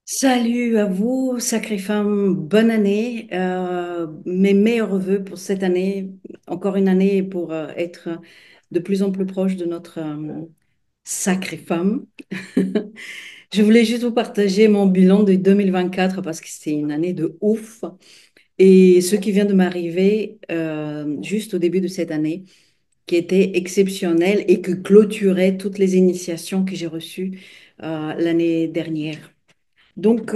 Salut à vous, sacrée femme, bonne année. Mes meilleurs vœux pour cette année, encore une année pour être de plus en plus proche de notre sacrée femme. Je voulais juste vous partager mon bilan de 2024 parce que c'était une année de ouf. Et ce qui vient de m'arriver juste au début de cette année, qui était exceptionnel et que clôturait toutes les initiations que j'ai reçues l'année dernière. Donc,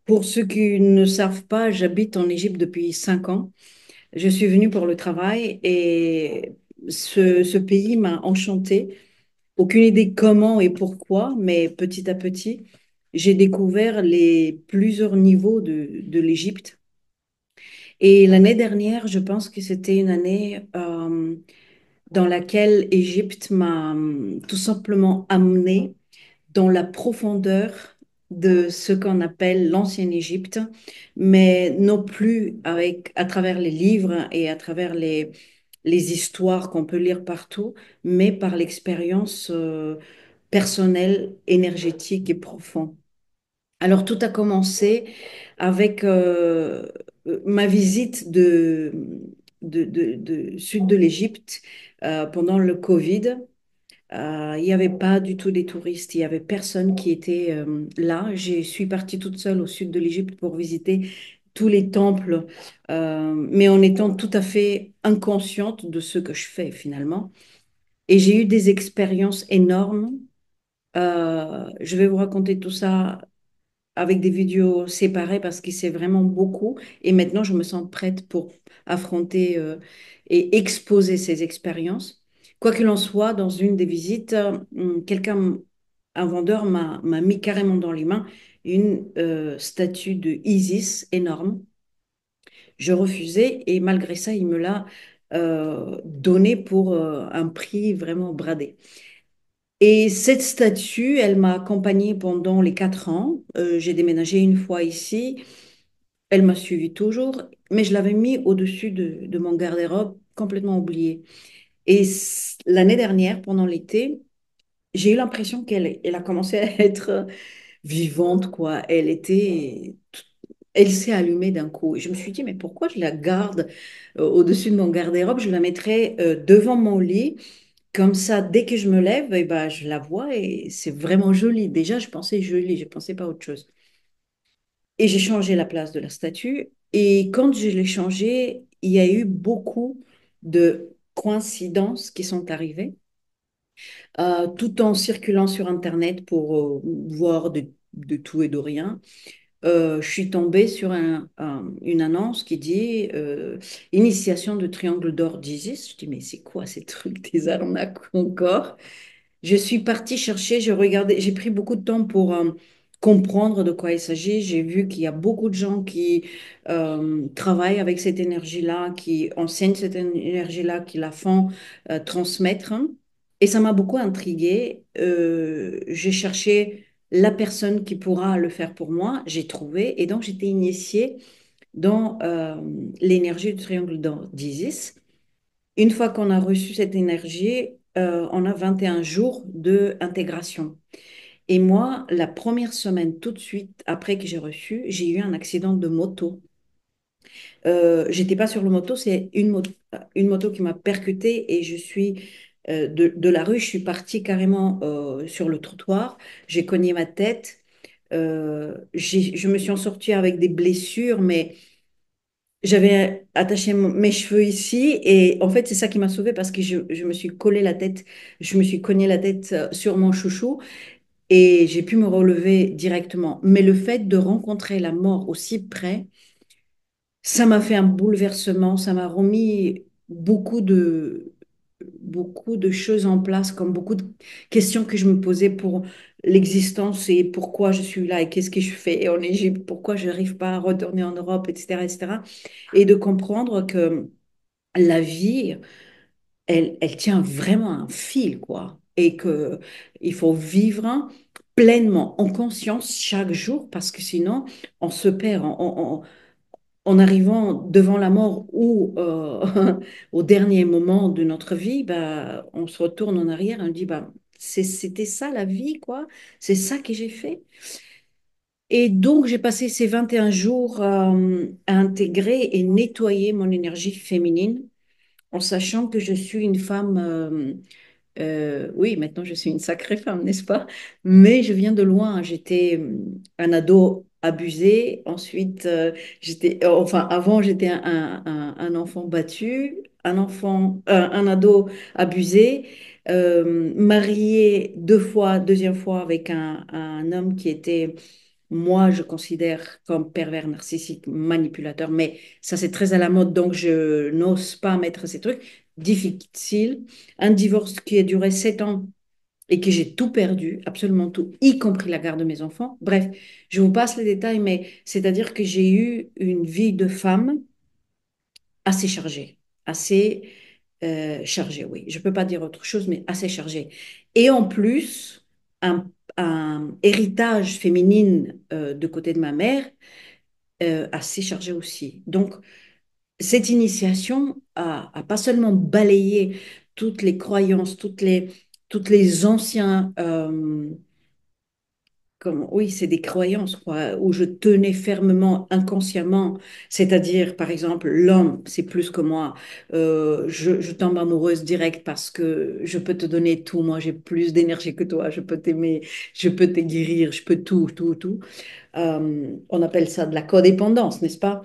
pour ceux qui ne savent pas, j'habite en Égypte depuis 5 ans. Je suis venue pour le travail et ce pays m'a enchantée. Aucune idée comment et pourquoi, mais petit à petit, j'ai découvert les plusieurs niveaux de l'Égypte. Et l'année dernière, je pense que c'était une année dans laquelle l'Égypte m'a tout simplement amenée dans la profondeur de ce qu'on appelle l'ancienne Égypte, mais non plus à travers les livres et à travers les histoires qu'on peut lire partout, mais par l'expérience personnelle, énergétique et profonde. Alors, tout a commencé avec ma visite de sud de l'Égypte pendant le Covid. Il n'y avait pas du tout des touristes, il n'y avait personne qui était là. Je suis partie toute seule au sud de l'Égypte pour visiter tous les temples, mais en étant tout à fait inconsciente de ce que je fais finalement. Et j'ai eu des expériences énormes. Je vais vous raconter tout ça avec des vidéos séparées parce que c'est vraiment beaucoup. Et maintenant, je me sens prête pour affronter et exposer ces expériences. Quoi qu'il en soit, dans une des visites, un vendeur m'a mis carrément dans les mains une statue de Isis énorme. Je refusais et malgré ça, il me l'a donnée pour un prix vraiment bradé. Et cette statue, elle m'a accompagnée pendant les 4 ans. J'ai déménagé une fois ici. Elle m'a suivie toujours, mais je l'avais mis au-dessus de mon garde-robe, complètement oublié. Et l'année dernière, pendant l'été, j'ai eu l'impression qu'elle a commencé à être vivante, quoi. Elle s'est allumée d'un coup. Et je me suis dit, mais pourquoi je la garde au-dessus de mon garde-robe? Je la mettrais devant mon lit. Comme ça, dès que je me lève, eh ben, je la vois et c'est vraiment joli. Déjà, je pensais joli, je pensais pas autre chose. Et j'ai changé la place de la statue. Et quand je l'ai changée, il y a eu beaucoup de coïncidences qui sont arrivées, tout en circulant sur Internet pour voir de tout et de rien. Je suis tombée sur une annonce qui dit Initiation de triangle d'or d'Isis. Je dis, mais c'est quoi ces trucs, des arnaques encore? Je suis partie chercher, j'ai regardé, j'ai pris beaucoup de temps pour comprendre de quoi il s'agit. J'ai vu qu'il y a beaucoup de gens qui travaillent avec cette énergie-là, qui enseignent cette énergie-là, qui la font transmettre. Et ça m'a beaucoup intriguée. J'ai cherché la personne qui pourra le faire pour moi. J'ai trouvé. Et donc, j'étais initiée dans l'énergie du triangle d'Isis. Une fois qu'on a reçu cette énergie, on a 21 jours d'intégration. Et moi, la première semaine, tout de suite après que j'ai reçu, j'ai eu un accident de moto. J'étais pas sur le moto, c'est une moto qui m'a percutée et je suis de la rue, je suis partie carrément sur le trottoir. J'ai cogné ma tête. Je me suis en sortie avec des blessures, mais j'avais attaché mes cheveux ici et en fait c'est ça qui m'a sauvée parce que je me suis collé la tête, je me suis cogné la tête sur mon chouchou et j'ai pu me relever directement. Mais le fait de rencontrer la mort aussi près, ça m'a fait un bouleversement, ça m'a remis beaucoup de choses en place, comme beaucoup de questions que je me posais pour l'existence et pourquoi je suis là et qu'est-ce que je fais en Égypte, pourquoi je n'arrive pas à retourner en Europe, etc., etc. Et cetera. Et de comprendre que la vie, elle tient vraiment un fil, quoi. Et que il faut vivre pleinement, en conscience, chaque jour, parce que sinon, on se perd. En arrivant devant la mort ou au dernier moment de notre vie, bah, on se retourne en arrière et on dit, bah, c'était ça la vie, quoi. C'est ça que j'ai fait. Et donc, j'ai passé ces 21 jours à intégrer et nettoyer mon énergie féminine en sachant que je suis une femme, oui, maintenant je suis une sacrée femme, n'est-ce pas? Mais je viens de loin. J'étais un ado abusé. Ensuite, enfin, avant, j'étais un enfant battu, un ado abusé, marié deux fois, deuxième fois avec un homme qui était, moi, je considère comme pervers narcissique, manipulateur, mais ça, c'est très à la mode, donc je n'ose pas mettre ces trucs. Difficile. Un divorce qui a duré 7 ans et que j'ai tout perdu, absolument tout, y compris la garde de mes enfants. Bref, je vous passe les détails, mais c'est-à-dire que j'ai eu une vie de femme assez chargée, assez chargée, oui. Je ne peux pas dire autre chose, mais assez chargée. Et en plus, un héritage féminine de côté de ma mère assez chargé aussi. Donc, cette initiation a pas seulement balayé toutes les croyances, toutes les anciens, oui, c'est des croyances, quoi, où je tenais fermement, inconsciemment, c'est-à-dire, par exemple, l'homme, c'est plus que moi. Je tombe amoureuse direct parce que je peux te donner tout, moi j'ai plus d'énergie que toi, je peux t'aimer, je peux te guérir, je peux tout, tout, tout. On appelle ça de la codépendance, n'est-ce pas?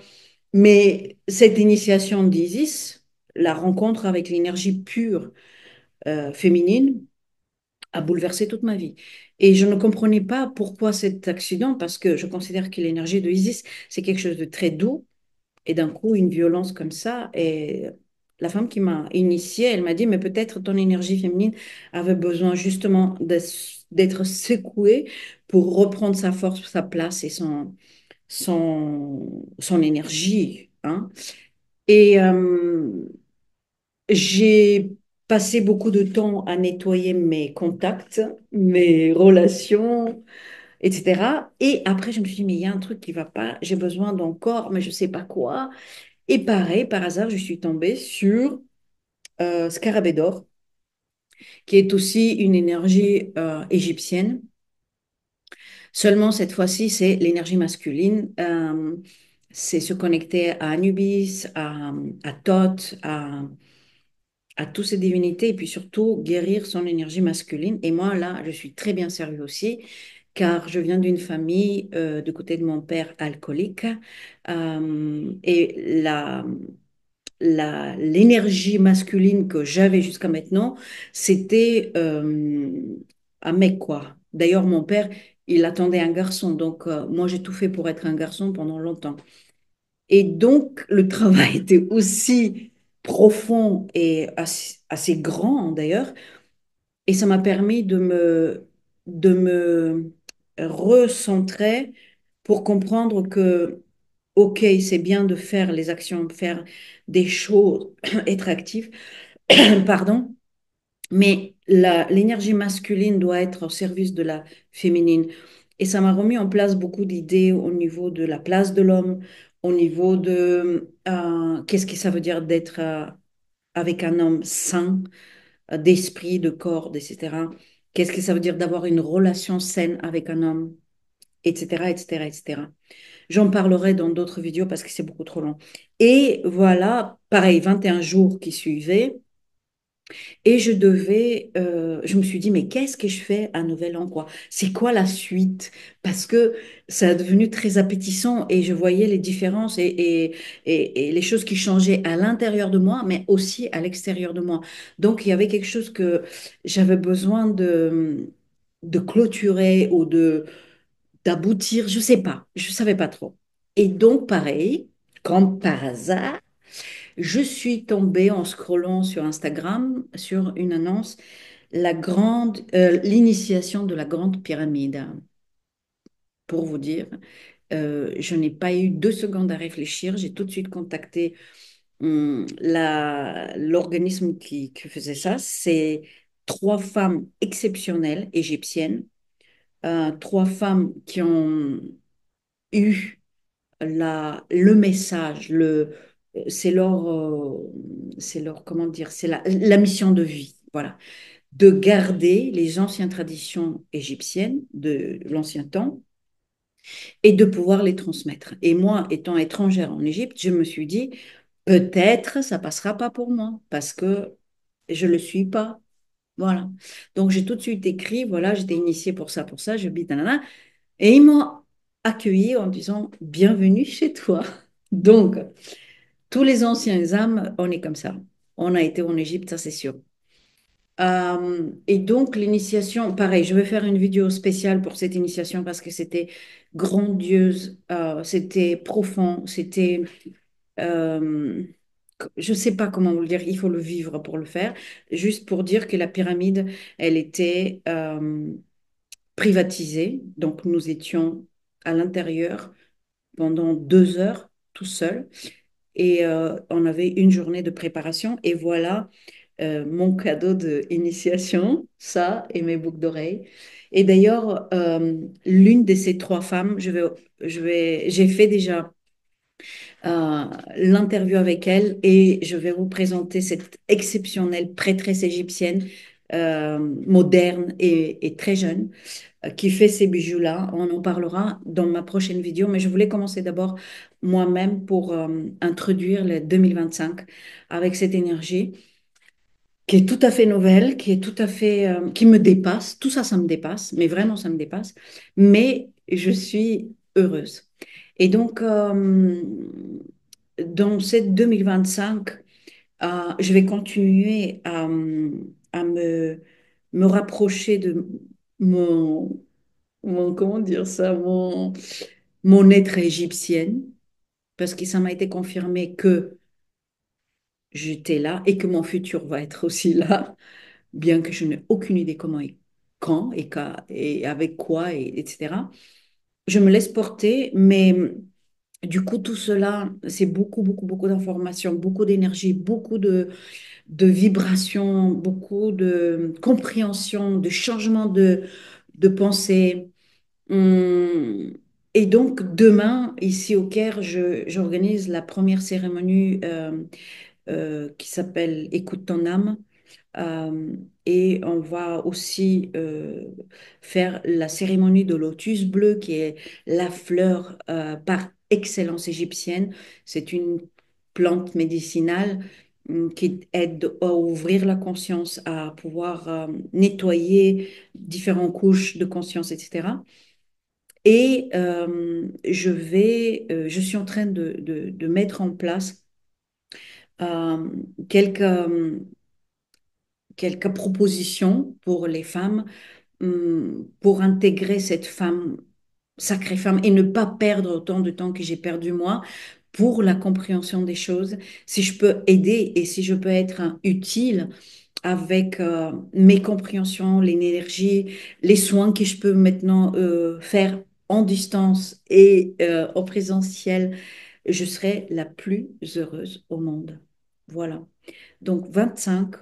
Mais cette initiation d'Isis, la rencontre avec l'énergie pure féminine, a bouleversé toute ma vie. Et je ne comprenais pas pourquoi cet accident, parce que je considère que l'énergie de Isis, c'est quelque chose de très doux, et d'un coup, une violence comme ça. Et la femme qui m'a initiée, elle m'a dit, mais peut-être ton énergie féminine avait besoin justement d'être secouée pour reprendre sa force, sa place et son énergie. Hein. Et j'ai passé beaucoup de temps à nettoyer mes contacts, mes relations, etc. Et après, je me suis dit, mais il y a un truc qui va pas, j'ai besoin d'encore, mais je sais pas quoi. Et pareil, par hasard, je suis tombée sur Scarabée d'or, qui est aussi une énergie égyptienne. Seulement, cette fois-ci, c'est l'énergie masculine. C'est se connecter à Anubis, à Thoth, à toutes ces divinités et puis surtout guérir son énergie masculine. Et moi, là, je suis très bien servie aussi car je viens d'une famille du côté de mon père alcoolique et l'énergie masculine que j'avais jusqu'à maintenant, c'était un mec, quoi. D'ailleurs, mon père, il attendait un garçon. Donc, moi, j'ai tout fait pour être un garçon pendant longtemps. Et donc, le travail était aussi profond et assez grand d'ailleurs. Et ça m'a permis de me recentrer pour comprendre que, OK, c'est bien de faire les actions, faire des choses, être actif, pardon, mais l'énergie masculine doit être au service de la féminine. Et ça m'a remis en place beaucoup d'idées au niveau de la place de l'homme, au niveau de qu'est-ce que ça veut dire d'être avec un homme sain, d'esprit, de corps, etc. Qu'est-ce que ça veut dire d'avoir une relation saine avec un homme, etc., etc., etc. J'en parlerai dans d'autres vidéos parce que c'est beaucoup trop long. Et voilà, pareil, 21 jours qui suivaient. Et je me suis dit, mais qu'est-ce que je fais à Nouvel An, quoi? C'est quoi la suite? Parce que ça a devenu très appétissant et je voyais les différences et les choses qui changeaient à l'intérieur de moi, mais aussi à l'extérieur de moi. Donc, il y avait quelque chose que j'avais besoin de clôturer ou d'aboutir, je sais pas, je savais pas trop. Et donc, pareil, comme par hasard, je suis tombée en scrollant sur Instagram sur une annonce, l'initiation de la grande pyramide. Pour vous dire, je n'ai pas eu 2 secondes à réfléchir. J'ai tout de suite contacté l'organisme qui faisait ça. C'est 3 femmes exceptionnelles égyptiennes, 3 femmes qui ont eu le message, c'est leur, comment dire, c'est la mission de vie, voilà, de garder les anciennes traditions égyptiennes de l'ancien temps et de pouvoir les transmettre. Et moi, étant étrangère en Égypte, je me suis dit, peut-être ça passera pas pour moi parce que je le suis pas. Voilà. Donc j'ai tout de suite écrit, voilà, j'étais initiée pour ça, je vis, nanana. Et ils m'ont accueilli en disant, bienvenue chez toi. Donc, tous les anciens âmes, on est comme ça. On a été en Égypte, ça c'est sûr. Et donc, l'initiation, pareil, je vais faire une vidéo spéciale pour cette initiation parce que c'était grandiose, c'était profond, c'était, euh, je ne sais pas comment vous le dire, il faut le vivre pour le faire. Juste pour dire que la pyramide, elle était privatisée. Donc, nous étions à l'intérieur pendant 2 heures tout seuls et on avait une journée de préparation. Et voilà mon cadeau d'initiation, ça et mes boucles d'oreilles. Et d'ailleurs, l'une de ces trois femmes, j'ai fait déjà euh, l'interview avec elle et je vais vous présenter cette exceptionnelle prêtresse égyptienne moderne et très jeune qui fait ces bijoux-là. On en parlera dans ma prochaine vidéo, mais je voulais commencer d'abord moi-même pour introduire le 2025 avec cette énergie qui est tout à fait nouvelle, qui est tout à fait, qui me dépasse. Tout ça, ça me dépasse, mais vraiment, ça me dépasse. Mais je suis heureuse. Et donc, dans cette 2025, je vais continuer à me rapprocher de mon, comment dire ça, mon être égyptienne, parce que ça m'a été confirmé que j'étais là et que mon futur va être aussi là, bien que je n'ai aucune idée comment et quand et avec quoi, etc. Je me laisse porter, mais du coup, tout cela, c'est beaucoup, beaucoup, beaucoup d'informations, beaucoup d'énergie, beaucoup de vibrations, beaucoup de compréhension, de changement de pensée. Hum, Et donc, demain, ici au Caire, j'organise la première cérémonie qui s'appelle Écoute ton âme. Euh, et on va aussi faire la cérémonie de lotus bleu, qui est la fleur par excellence égyptienne. C'est une plante médicinale qui aide à ouvrir la conscience, à pouvoir nettoyer différentes couches de conscience, etc. Et je suis en train de mettre en place euh, quelques, quelques propositions pour les femmes pour intégrer cette femme, sacrée femme, et ne pas perdre autant de temps que j'ai perdu moi pour la compréhension des choses. Si je peux aider et si je peux être utile avec mes compréhensions, l'énergie, les soins que je peux maintenant faire en distance et en présentiel, je serai la plus heureuse au monde. Voilà. Donc 25.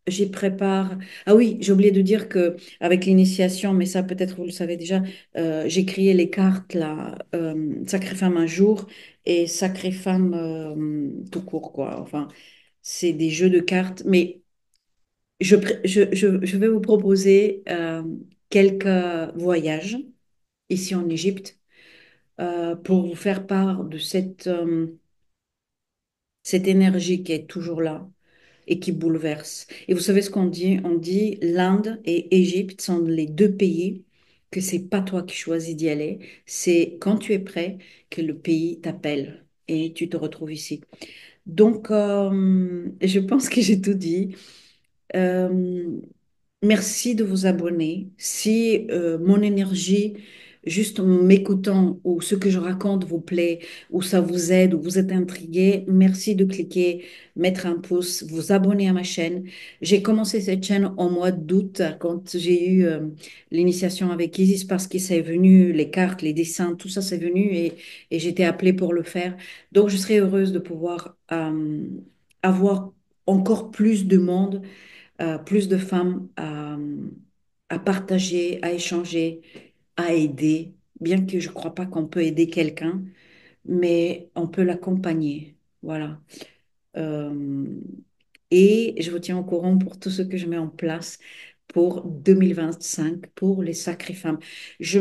J'y prépare. Ah oui, j'ai oublié de dire que avec l'initiation, mais ça peut-être vous le savez déjà, j'ai créé les cartes là, Sacrée Femme un jour et Sacrée Femme tout court quoi. Enfin, c'est des jeux de cartes, mais je vais vous proposer quelques voyages ici en Égypte pour vous faire part de cette énergie qui est toujours là et qui bouleverse. Et vous savez ce qu'on dit? On dit l'Inde et Égypte sont les deux pays que c'est pas toi qui choisis d'y aller, c'est quand tu es prêt que le pays t'appelle et tu te retrouves ici. Donc, je pense que j'ai tout dit. Euh, Merci de vous abonner. Si mon énergie, juste en m'écoutant, ou ce que je raconte vous plaît, ou ça vous aide, ou vous êtes intrigué, merci de cliquer, mettre un pouce, vous abonner à ma chaîne. J'ai commencé cette chaîne au mois d'août, quand j'ai eu l'initiation avec Isis, parce que c'est venu, les cartes, les dessins, tout ça c'est venu, et j'étais appelée pour le faire. Donc je serais heureuse de pouvoir avoir encore plus de monde plus de femmes à partager, à échanger, à aider, bien que je ne crois pas qu'on peut aider quelqu'un, mais on peut l'accompagner. Voilà. Euh, et je vous tiens au courant pour tout ce que je mets en place pour 2025 pour les sacrées femmes. Je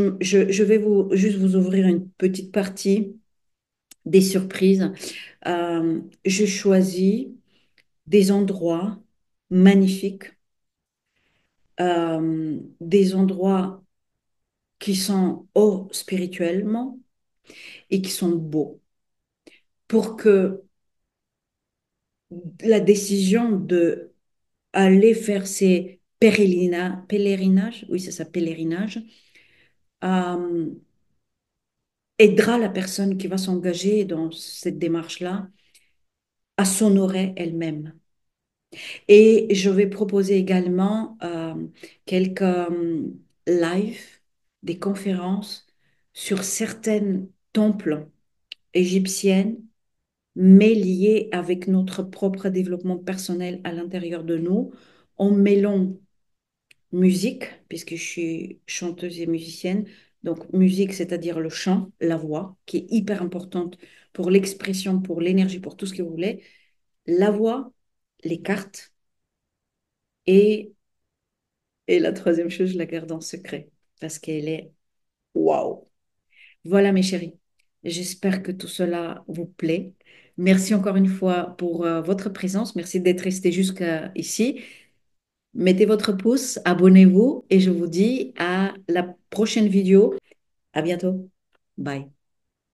vais juste vous ouvrir une petite partie des surprises. Je choisis des endroits magnifiques, des endroits qui sont hauts spirituellement et qui sont beaux pour que la décision de aller faire ces pèlerinages, oui, c'est ça, pèlerinage, euh, aidera la personne qui va s'engager dans cette démarche-là à s'honorer elle-même. Et je vais proposer également quelques lives, des conférences sur certains temples égyptiennes, mais liées avec notre propre développement personnel à l'intérieur de nous, en mêlant musique, puisque je suis chanteuse et musicienne. Donc, musique, c'est-à-dire le chant, la voix, qui est hyper importante pour l'expression, pour l'énergie, pour tout ce que vous voulez. La voix, les cartes et, et la troisième chose, je la garde en secret parce qu'elle est waouh. Voilà, mes chéris. J'espère que tout cela vous plaît. Merci encore une fois pour votre présence. Merci d'être resté jusqu'à ici. Mettez votre pouce, abonnez-vous et je vous dis à la prochaine vidéo. À bientôt. Bye.